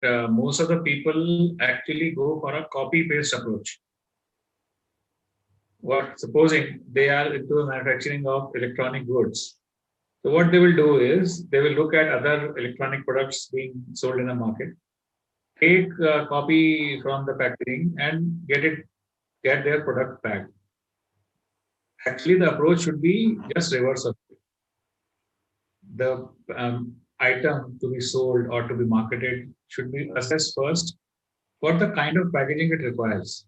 most of the people actually go for a copy paste approach. What supposing they are into the manufacturing of electronic goods. So what they will do is they will look at other electronic products being sold in the market, take a copy from the packaging and get their product back. Actually, the approach should be just reverse of it. The item to be sold or to be marketed should be assessed first for the kind of packaging it requires.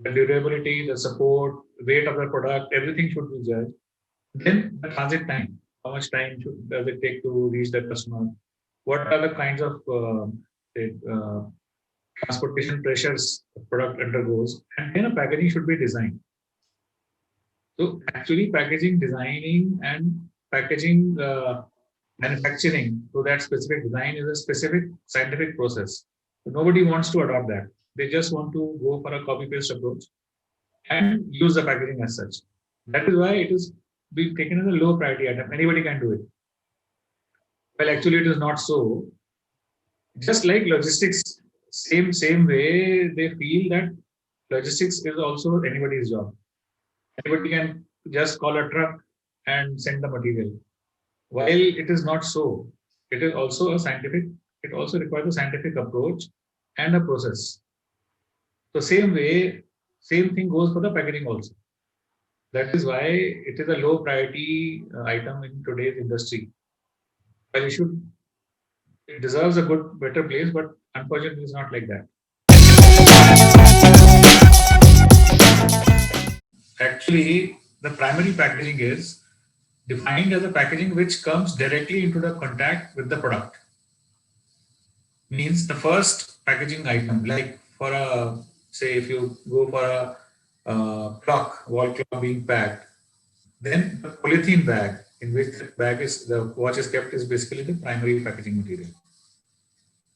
The durability, the support, weight of the product, everything should be judged. Then the transit time. How much time does it take to reach the customer? What are the kinds of transportation pressures the product undergoes? And then a packaging should be designed. So actually, packaging designing and packaging manufacturing to that specific design is a specific scientific process. So nobody wants to adopt that. They just want to go for a copy paste approach and use the packaging as such. That is why it is being taken as a low priority item. Anybody can do it. Well, actually, it is not so. Just like logistics, same way they feel that logistics is also anybody's job. Anybody can just call a truck and send the material. While it is not so, it is also a scientific. It also requires a scientific approach and a process. So same way, same thing goes for the packaging also. That is why it is a low priority item in today's industry. Well, it deserves a better place, but unfortunately, it's not like that. Actually, the primary packaging is defined as a packaging which comes directly into the contact with the product. Means the first packaging item, like for a, say, if you go for a wall clock being packed, then the polythene bag in which the watch is kept is basically the primary packaging material.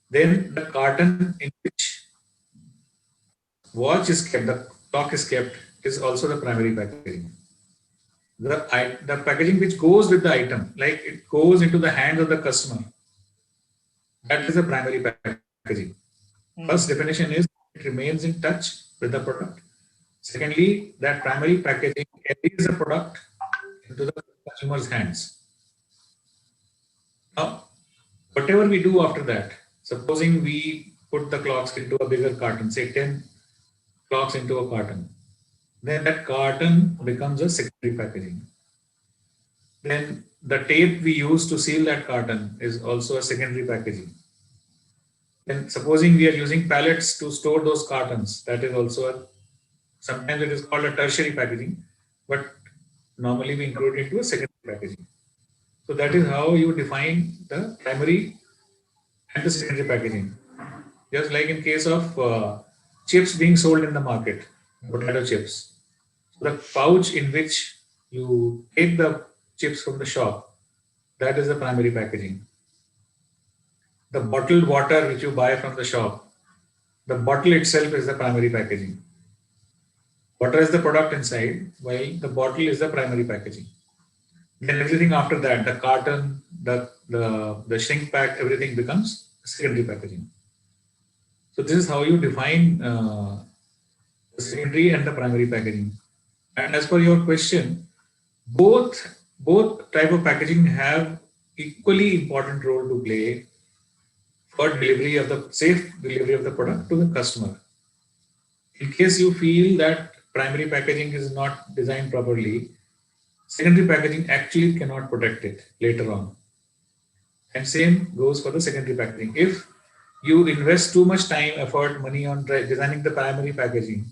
Then the carton in which watch is kept, the clock is kept, is also the primary packaging. The packaging which goes with the item, like it goes into the hands of the customer, that is the primary packaging. First definition is it remains in touch with the product. Secondly, that primary packaging carries the product into the consumer's hands. Now, whatever we do after that, supposing we put the clocks into a bigger carton, say 10 clocks into a carton, then that carton becomes a secondary packaging. Then the tape we use to seal that carton is also a secondary packaging. Then supposing we are using pallets to store those cartons, that is also sometimes it is called a tertiary packaging, but normally we include it into a secondary packaging. So that is how you define the primary and the secondary packaging. Just like in case of chips being sold in the market, potato chips. So the pouch in which you take the chips from the shop, that is the primary packaging. The bottled water which you buy from the shop, the bottle itself is the primary packaging. Water is the product inside, while the bottle is the primary packaging. Then everything after that, the carton, the shrink pack, everything becomes secondary packaging. So this is how you define the secondary and the primary packaging. And as per your question, both type of packaging have equally important role to play for delivery of the safe delivery of the product to the customer. In case you feel that primary packaging is not designed properly, secondary packaging actually cannot protect it later on. And same goes for the secondary packaging. If you invest too much time, effort, money on designing the primary packaging,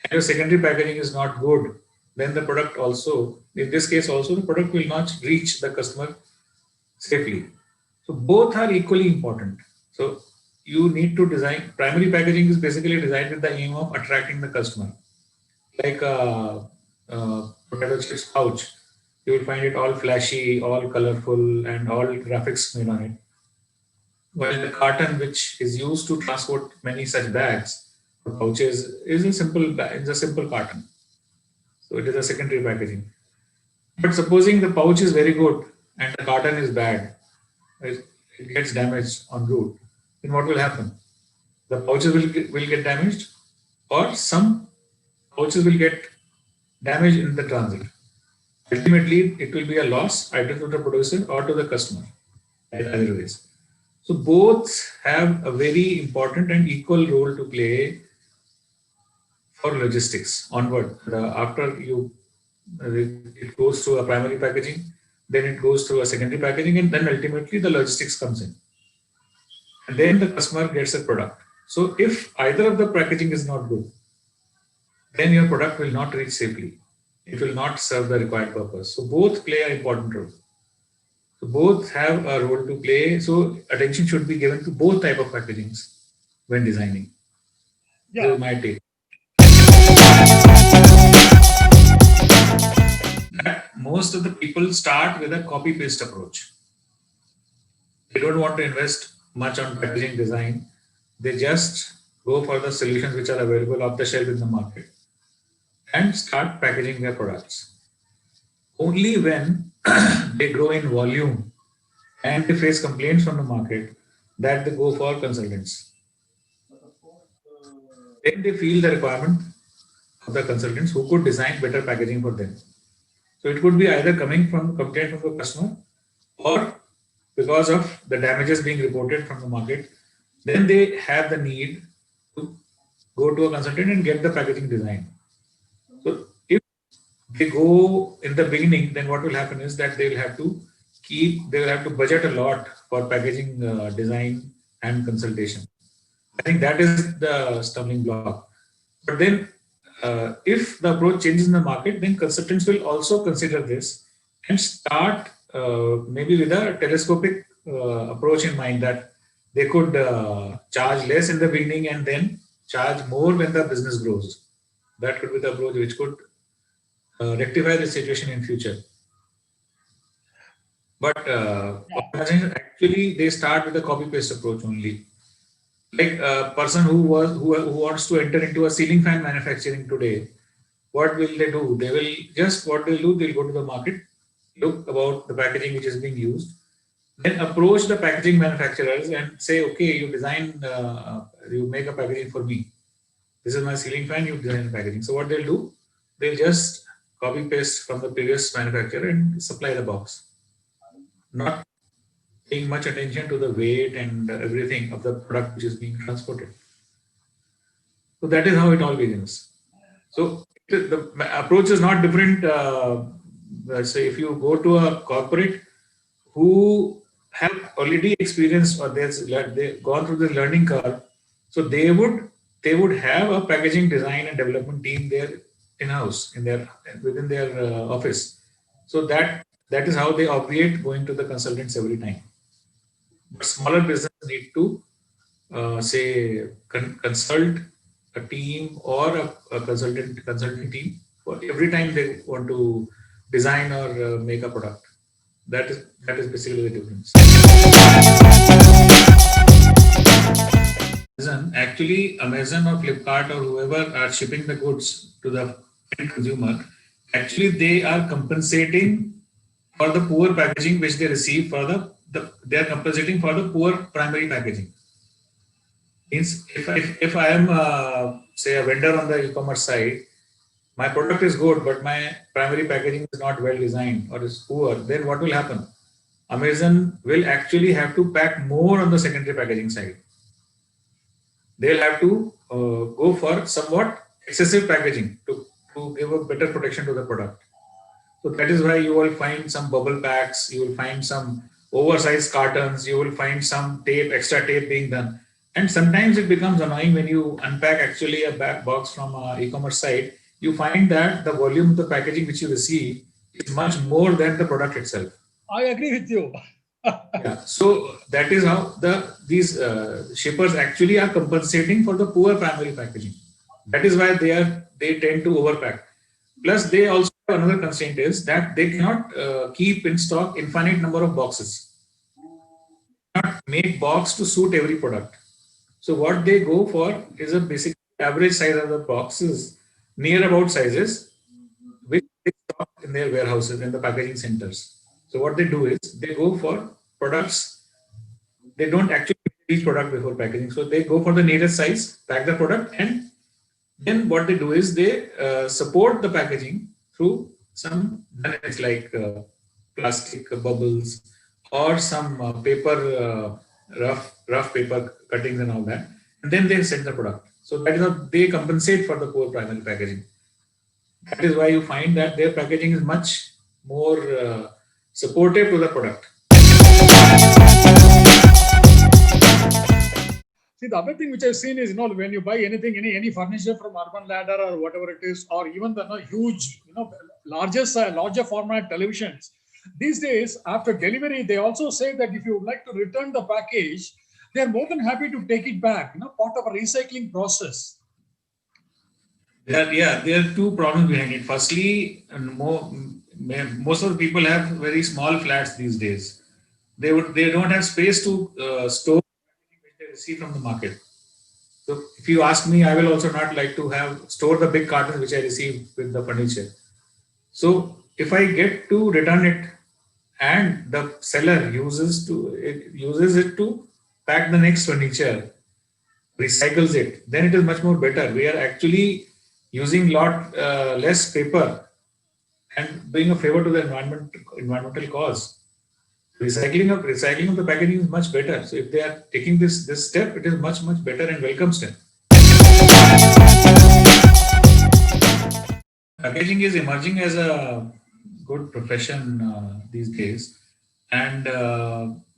and your secondary packaging is not good, then the product also, in this case also, the product will not reach the customer safely. So both are equally important. So you need to design, primary packaging is basically designed with the aim of attracting the customer. Like a potato chips pouch, you will find it all flashy, all colorful, and all graphics made on it. While the carton, which is used to transport many such bags or pouches, is a simple carton. So it is a secondary packaging. But supposing the pouch is very good and the carton is bad, it gets damaged en route. then what will happen? The pouches will get damaged, or some pouches will get damaged in the transit. Ultimately, it will be a loss either to the producer or to the customer, either ways. So both have a very important and equal role to play for logistics onward. After it goes through a primary packaging, then it goes through a secondary packaging, and then ultimately the logistics comes in. And then the customer gets a product. So if either of the packaging is not good, then your product will not reach safely. It will not serve the required purpose. So both play an important role. So both have a role to play. So attention should be given to both type of packagings when designing. Yeah. This is my take. That most of the people start with a copy paste approach. They don't want to invest much on packaging design. They just go for the solutions which are available off the shelf in the market and start packaging their products. Only when they grow in volume and they face complaints from the market that they go for consultants. Then they feel the requirement of the consultants who could design better packaging for them. So it could be either coming from complaint from the customer or because of the damages being reported from the market, then they have the need to go to a consultant and get the packaging design. So if they go in the beginning, then what will happen is that they will have to budget a lot for packaging design and consultation. I think that is the stumbling block. But then, if the approach changes in the market, then consultants will also consider this and start maybe with a telescopic approach in mind that they could charge less in the beginning and then charge more when the business grows. That could be the approach which could rectify the situation in future. But organizations actually they start with a copy paste approach only. Like a person who wants to enter into a ceiling fan manufacturing today, what will they do? They will just what they'll do. They'll go to the market, look about the packaging which is being used, then approach the packaging manufacturers and say, okay, you make a packaging for me. This is my ceiling fan. You design the packaging. So what they'll do? They'll just copy paste from the previous manufacturer and supply the box, not paying much attention to the weight and everything of the product which is being transported. So that is how it all begins. So the approach is not different. Say if you go to a corporate who have already experienced or they've gone through the learning curve, so they would have a packaging design and development team there in-house within their office. So that is how they obviate going to the consultants every time. But smaller business need to say consult a team or a consulting team for every time they want to design or make a product. That is basically the difference. Amazon or Flipkart or whoever are shipping the goods to the end consumer, actually they are compensating for the poor packaging which they receive they are compensating for the poor primary packaging. Means if I am say a vendor on the e-commerce side, my product is good, but my primary packaging is not well designed or is poor, then what will happen? Amazon will actually have to pack more on the secondary packaging side. They'll have to go for somewhat excessive packaging to give a better protection to the product. So that is why you will find some bubble packs, you will find some oversized cartons, you will find some extra tape being done. And sometimes it becomes annoying when you unpack actually a box from an e-commerce site, you find that the volume of the packaging which you receive is much more than the product itself. I agree with you. Yeah. So that is how these shippers actually are compensating for the poor primary packaging. That is why they tend to overpack. Plus, they also have another constraint is that they cannot keep in stock infinite number of boxes. Not make box to suit every product. So what they go for is a basic average size of the boxes, near about sizes, which they stock in their warehouses and the packaging centers. So what they do is they go for products. They don't actually each product before packaging. So they go for the nearest size, pack the product, and then what they do is they support the packaging through some damage like plastic bubbles or some paper, rough paper cuttings and all that. And then they send the product. So that is how they compensate for the poor primary packaging. That is why you find that their packaging is much more supportive to the product. See, the other thing which I've seen is, when you buy anything, any furniture from Urban Ladder or whatever it is, or even the huge, larger format televisions, these days, after delivery, they also say that if you would like to return the package, they are more than happy to take it back, part of a recycling process. There are two problems behind it. Firstly, most of the people have very small flats these days. They don't have space to store which they receive from the market. So if you ask me, I will also not like to store the big cartons which I receive with the furniture. So if I get to return it and the seller uses it to pack the next furniture, recycles it, then it is much more better. We are actually using lot less paper and doing a favor to the environmental cause. Recycling of the packaging is much better. So if they are taking this step, it is much better and welcome step. Packaging is emerging as a good profession these days, and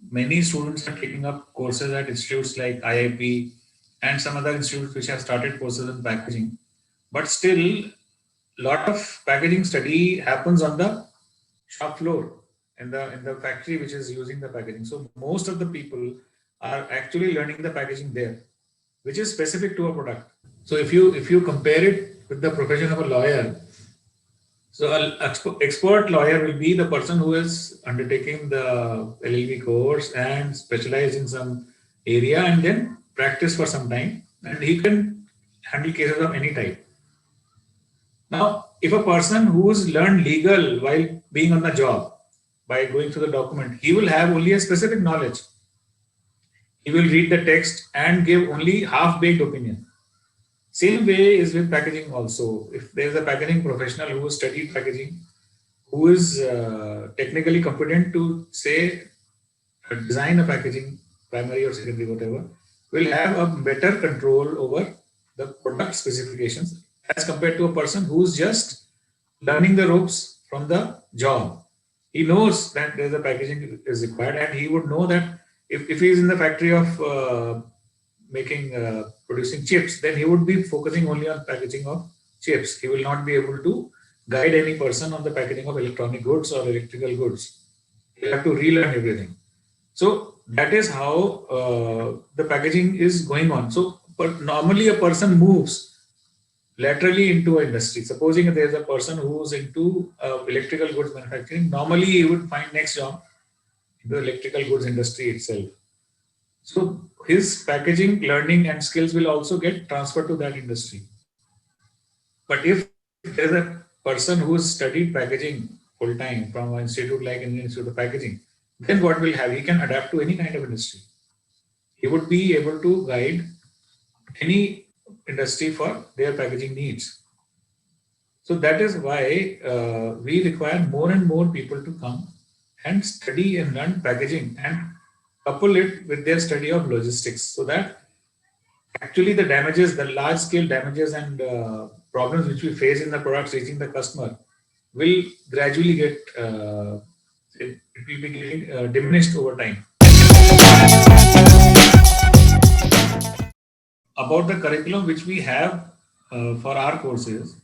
many students are taking up courses at institutes like IIP and some other institutes which have started courses in packaging. But still, lot of packaging study happens on the shop floor in the factory which is using the packaging. So most of the people are actually learning the packaging there, which is specific to a product. So if you compare it with the profession of a lawyer, so an expert lawyer will be the person who is undertaking the LLB course and specialize in some area and then practice for some time, and he can handle cases of any type. Now, if a person who's learned legal while being on the job, by going through the document, he will have only a specific knowledge. He will read the text and give only half-baked opinion. Same way is with packaging also. If there is a packaging professional who has studied packaging, who is technically competent to say, design a packaging, primary or secondary, whatever, will have a better control over the product specifications as compared to a person who's just learning the ropes from the job. He knows that there's a packaging is required, and he would know that if he is in the factory of producing chips, then he would be focusing only on packaging of chips. He will not be able to guide any person on the packaging of electronic goods or electrical goods. He'll have to relearn everything. So that is how the packaging is going on. So, but normally a person moves laterally into an industry. Supposing if there's a person who's into electrical goods manufacturing, normally he would find next job in the electrical goods industry itself. So his packaging learning and skills will also get transferred to that industry. But if there's a person who's studied packaging full time from an institute like Indian Institute of Packaging, then what will have? He can adapt to any kind of industry. He would be able to guide any industry for their packaging needs. So that is why we require more and more people to come and study and learn packaging and couple it with their study of logistics, so that actually the damages, the large scale damages and problems which we face in the products reaching the customer will gradually get it will be getting diminished over time. About the curriculum which we have for our courses,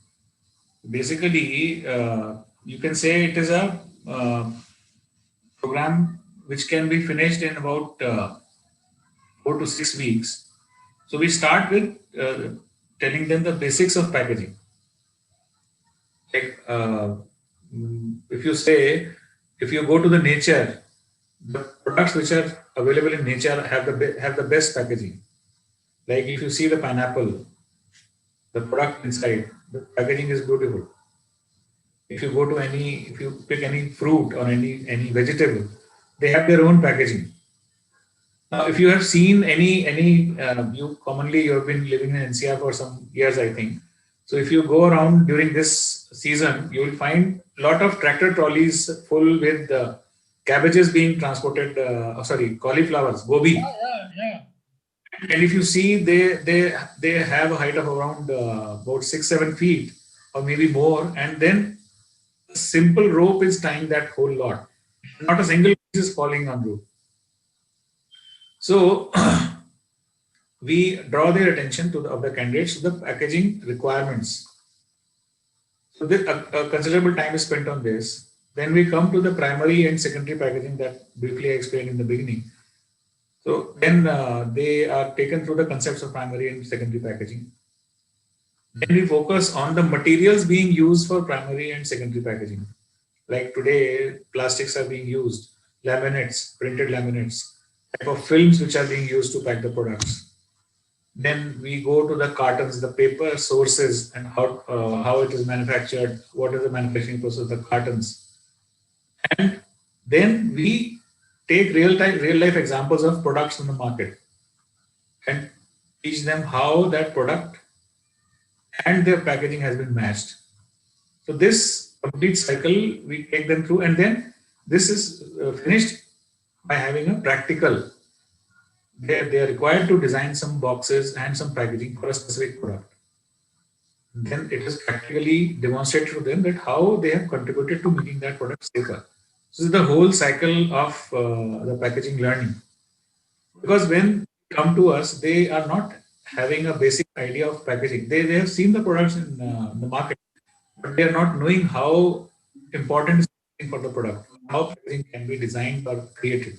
basically you can say it is a program which can be finished in about 4 to 6 weeks. So we start with telling them the basics of packaging. Like if you go to the nature, the products which are available in nature have the best packaging. Like if you see the pineapple, the product inside, the packaging is beautiful. If you pick any fruit or any vegetable, they have their own packaging. If you have seen you commonly you have been living in NCR for some years, I think. So if you go around during this season, you will find a lot of tractor trolleys full with cabbages being transported. Sorry, cauliflowers, Yeah, gobi. yeah, yeah. And if you see, they have a height of around about 6-7 feet or maybe more, and then a simple rope is tying that whole lot. Not a single piece is falling on rope. So we draw their attention of the candidates to the packaging requirements. So a considerable time is spent on this. Then we come to the primary and secondary packaging that briefly I explained in the beginning. So then they are taken through the concepts of primary and secondary packaging. Then we focus on the materials being used for primary and secondary packaging. Like today, plastics are being used, laminates, printed laminates, type of films which are being used to pack the products. Then we go to the cartons, the paper sources, and how it is manufactured, what is the manufacturing process of the cartons. And then we take real life examples of products in the market and teach them how that product and their packaging has been matched. So this complete cycle we take them through, and then this is finished by having a practical. They are required to design some boxes and some packaging for a specific product. Then it is practically demonstrated to them that how they have contributed to making that product safer. So this is the whole cycle of the packaging learning. Because when they come to us, they are not having a basic idea of packaging. They have seen the products in the market, but they are not knowing how important is packaging for the product, how packaging can be designed or created.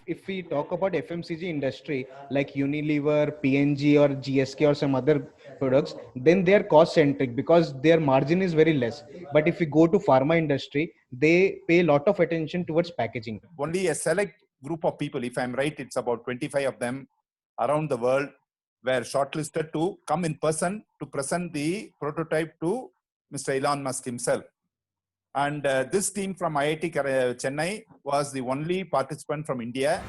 If we talk about FMCG industry like Unilever, PNG or GSK or some other products, then they are cost centric because their margin is very less. But if we go to pharma industry, they pay a lot of attention towards packaging. Only a select group of people, if I'm right, it's about 25 of them around the world were shortlisted to come in person to present the prototype to Mr. Elon Musk himself. And this team from IIT Chennai was the only participant from India.